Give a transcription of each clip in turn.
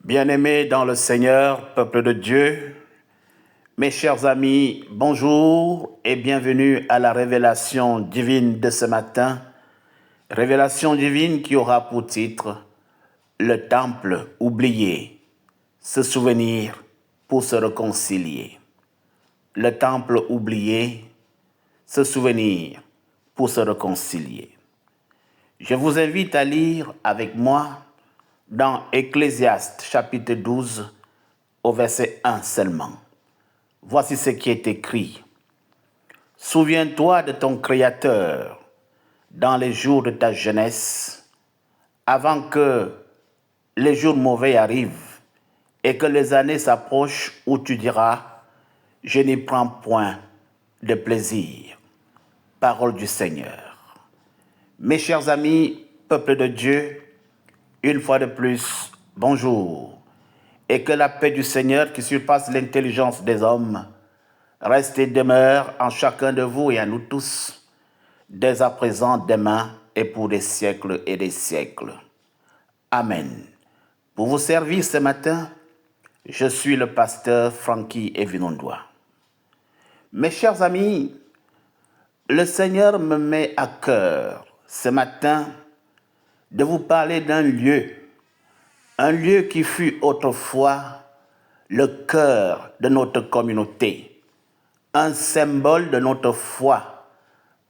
Bien-aimés dans le Seigneur, peuple de Dieu, mes chers amis, bonjour et bienvenue à la révélation divine de ce matin. Révélation divine qui aura pour titre « Le temple oublié, se souvenir pour se réconcilier ». Le temple oublié, se souvenir pour se réconcilier. Je vous invite à lire avec moi dans Ecclésiaste chapitre 12 au verset 1 seulement. Voici ce qui est écrit. Souviens-toi de ton Créateur dans les jours de ta jeunesse, avant que les jours mauvais arrivent et que les années s'approchent où tu diras, je n'y prends point de plaisir. Parole du Seigneur. Mes chers amis, peuple de Dieu, une fois de plus, bonjour, et que la paix du Seigneur qui surpasse l'intelligence des hommes reste et demeure en chacun de vous et en nous tous, dès à présent, demain et pour des siècles et des siècles. Amen. Pour vous servir ce matin, je suis le pasteur Frankie Evinondoa. Mes chers amis, le Seigneur me met à cœur ce matin de vous parler d'un lieu qui fut autrefois le cœur de notre communauté, un symbole de notre foi,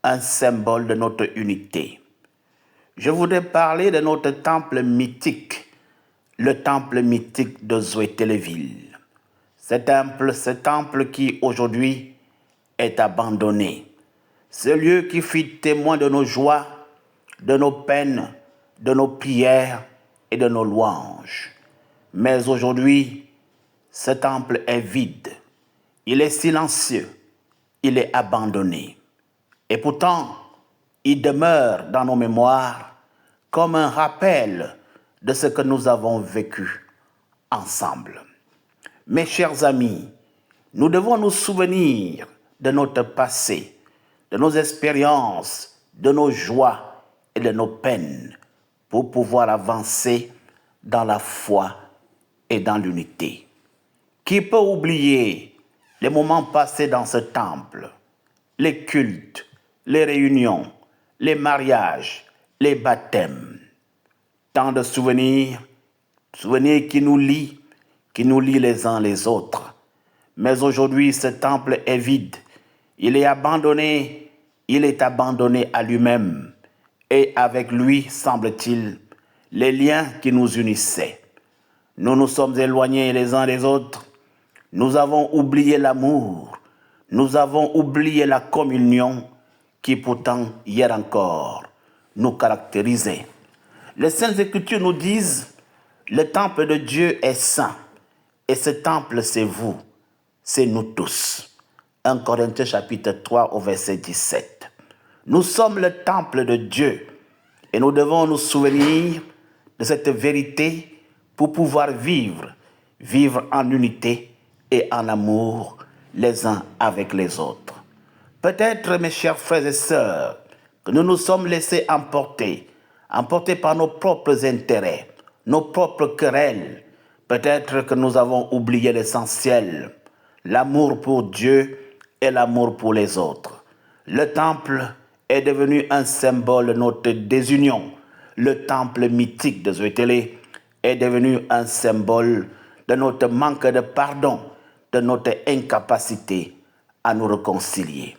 un symbole de notre unité. Je voudrais parler de notre temple mythique, le temple mythique de Zoétéléville. Ce temple qui aujourd'hui est abandonné. Ce lieu qui fut témoin de nos joies, de nos peines, de nos prières et de nos louanges. Mais aujourd'hui, ce temple est vide. Il est silencieux. Il est abandonné. Et pourtant, il demeure dans nos mémoires comme un rappel de ce que nous avons vécu ensemble. Mes chers amis, nous devons nous souvenir de notre passé, de nos expériences, de nos joies et de nos peines pour pouvoir avancer dans la foi et dans l'unité. Qui peut oublier les moments passés dans ce temple, les cultes, les réunions, les mariages, les baptêmes? Tant de souvenirs qui nous lient les uns les autres. Mais aujourd'hui, ce temple est vide. Il est abandonné à lui-même. Et avec lui, semble-t-il, les liens qui nous unissaient. Nous nous sommes éloignés les uns des autres. Nous avons oublié l'amour. Nous avons oublié la communion qui pourtant, hier encore, nous caractérisait. Les Saintes Écritures nous disent, le temple de Dieu est saint. Et ce temple, c'est vous, c'est nous tous. 1 Corinthiens chapitre 3 au verset 17. Nous sommes le temple de Dieu et nous devons nous souvenir de cette vérité pour pouvoir vivre en unité et en amour les uns avec les autres. Peut-être, mes chers frères et sœurs, que nous nous sommes laissés emporter par nos propres intérêts, nos propres querelles. Peut-être que nous avons oublié l'essentiel, l'amour pour Dieu et l'amour pour les autres. Le temple est devenu un symbole de notre désunion. Le temple mythique de Zoétélé est devenu un symbole de notre manque de pardon, de notre incapacité à nous réconcilier.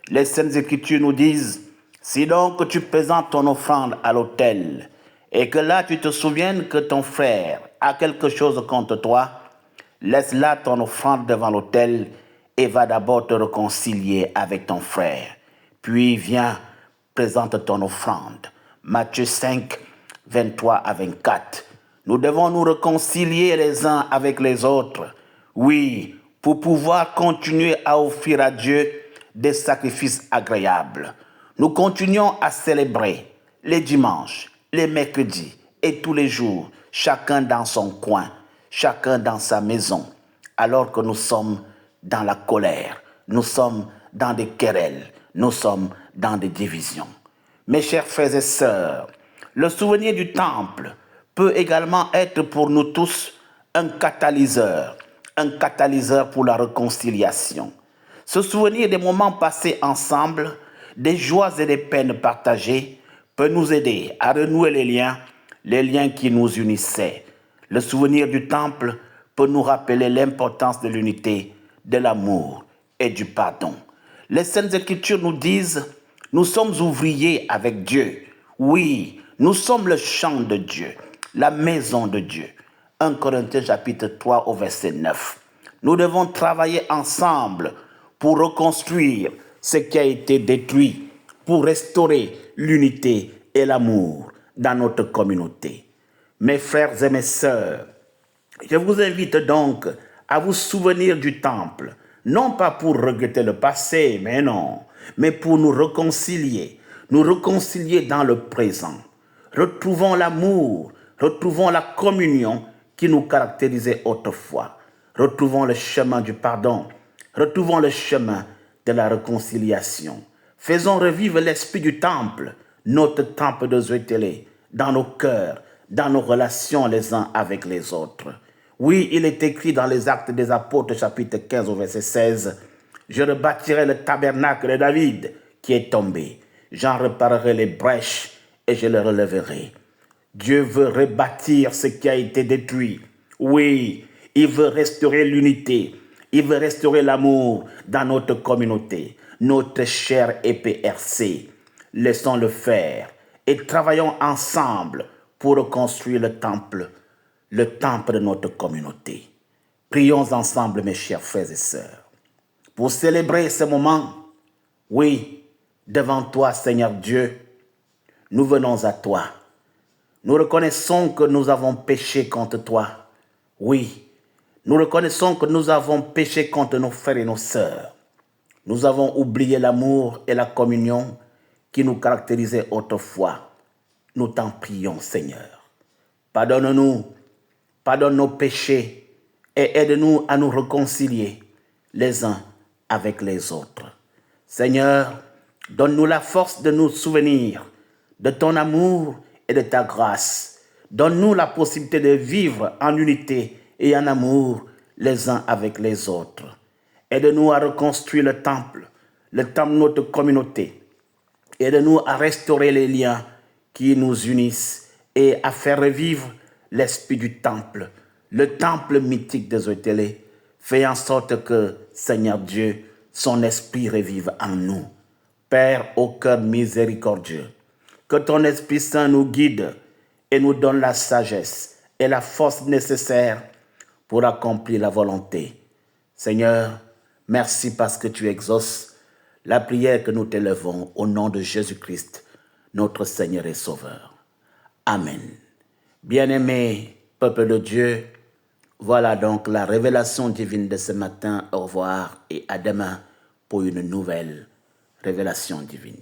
Les Saintes Écritures nous disent, si donc tu présentes ton offrande à l'autel et que là tu te souviennes que ton frère a quelque chose contre toi, laisse là ton offrande devant l'autel et va d'abord te réconcilier avec ton frère. Puis viens, présente ton offrande. Matthieu 5, 23 à 24. Nous devons nous réconcilier les uns avec les autres. Oui, pour pouvoir continuer à offrir à Dieu des sacrifices agréables. Nous continuons à célébrer les dimanches, les mercredis et tous les jours, chacun dans son coin, chacun dans sa maison, alors que nous sommes dans la colère, nous sommes dans des querelles, nous sommes dans des divisions. Mes chers frères et sœurs, le souvenir du temple peut également être pour nous tous un catalyseur pour la réconciliation. Se souvenir des moments passés ensemble, des joies et des peines partagées, peut nous aider à renouer les liens qui nous unissaient. Le souvenir du temple peut nous rappeler l'importance de l'unité, de l'amour et du pardon. Les Saintes Écritures nous disent, nous sommes ouvriers avec Dieu. Oui, nous sommes le champ de Dieu, la maison de Dieu. 1 Corinthiens chapitre 3 au verset 9. Nous devons travailler ensemble pour reconstruire ce qui a été détruit, pour restaurer l'unité et l'amour dans notre communauté. Mes frères et mes sœurs, je vous invite donc à vous souvenir du temple, non pas pour regretter le passé, mais non, mais pour nous réconcilier dans le présent. Retrouvons l'amour, retrouvons la communion qui nous caractérisait autrefois. Retrouvons le chemin du pardon, retrouvons le chemin de la réconciliation. Faisons revivre l'esprit du temple, notre temple de Zoétélé, dans nos cœurs, dans nos relations les uns avec les autres. Oui, il est écrit dans les Actes des Apôtres, chapitre 15 au verset 16, « Je rebâtirai le tabernacle de David qui est tombé. J'en réparerai les brèches et je le relèverai. » Dieu veut rebâtir ce qui a été détruit. Oui, il veut restaurer l'unité. Il veut restaurer l'amour dans notre communauté, notre cher EPRC. Laissons-le faire et travaillons ensemble pour reconstruire le temple de notre communauté. Prions ensemble, mes chers frères et sœurs, pour célébrer ce moment. Oui, devant toi, Seigneur Dieu, nous venons à toi. Nous reconnaissons que nous avons péché contre toi. Oui, nous reconnaissons que nous avons péché contre nos frères et nos sœurs. Nous avons oublié l'amour et la communion qui nous caractérisaient autrefois. Nous t'en prions, Seigneur. Pardonne-nous, pardonne nos péchés et aide-nous à nous réconcilier les uns avec les autres. Seigneur, donne-nous la force de nous souvenir de ton amour et de ta grâce. Donne-nous la possibilité de vivre en unité et en amour les uns avec les autres. Aide-nous à reconstruire le temple de notre communauté. Aide-nous à restaurer les liens qui nous unissent et à faire revivre l'esprit du temple, le temple mythique de Zoétélé. Fais en sorte que, Seigneur Dieu, son esprit revive en nous. Père au cœur miséricordieux, que ton Esprit Saint nous guide et nous donne la sagesse et la force nécessaires pour accomplir la volonté. Seigneur, merci parce que tu exauces la prière que nous t'élevons au nom de Jésus-Christ, notre Seigneur et Sauveur. Amen. Bien-aimés, peuple de Dieu, voilà donc la révélation divine de ce matin. Au revoir et à demain pour une nouvelle révélation divine.